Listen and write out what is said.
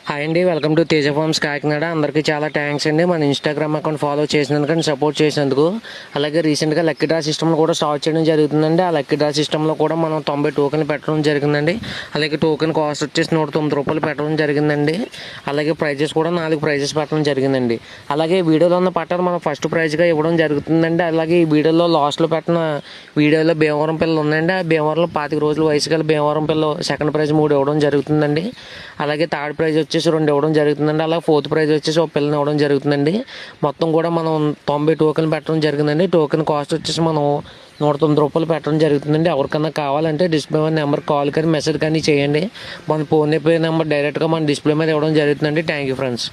Hi అండి, welcome to Teja farms Kakinada. అందరికీ చాలా థ్యాంక్స్ అండి మన ఇన్స్టాగ్రామ్ అకౌంట్ ఫాలో చేసినందుకు అండ్ సపోర్ట్ చేసినందుకు. అలాగే రీసెంట్గా లక్కీ డ్రా సిస్టమ్ కూడా స్టార్ట్ చేయడం జరుగుతుందండి. ఆ లక్కీ డ్రా సిస్టంలో కూడా మనం 90 టోకెన్లు పెట్టడం జరిగిందండి. అలాగే టోకెన్ కాస్ట్ వచ్చేసి 109 రూపాయలు పెట్టడం జరిగిందండి. అలాగే ప్రైజెస్ కూడా 4 ప్రైజెస్ పెట్టడం జరిగిందండి. అలాగే వీడియోలో ఉన్న పట్టాలు మనం ఫస్ట్ ప్రైజ్గా ఇవ్వడం జరుగుతుందండి. అలాగే ఈ వీడియోలో లాస్ట్లో పెట్టిన వీడియోలో భీమవరం పిల్లలు ఉన్నాయండి. ఆ భీమవరంలో 25 రోజుల వయసు గల భీమవరం పిల్లలు సెకండ్ ప్రైజ్ 3 ఇవ్వడం జరుగుతుందండి. అలాగే థర్డ్ ప్రైజ్ వచ్చేసి 2 ఇవ్వడం జరుగుతుందండి. అలాగే ఫోర్త్ ప్రైజ్ వచ్చేసి ఒక పిల్లని ఇవ్వడం జరుగుతుందండి. మొత్తం కూడా మనం 90 టోకెన్ పెట్టడం జరిగిందండి. టోకెన్ కాస్ట్ వచ్చేసి మనం 109 రూపాయలు పెట్టడం జరుగుతుందండి. ఎవరికన్నా కావాలంటే డిస్ప్లే మీద నెంబర్ కాల్ కానీ మెసేజ్ కానీ చేయండి. మన ఫోన్ పే నెంబర్ డైరెక్ట్గా మన డిస్ప్లే మీద ఇవ్వడం జరుగుతుందండి. Thank you friends.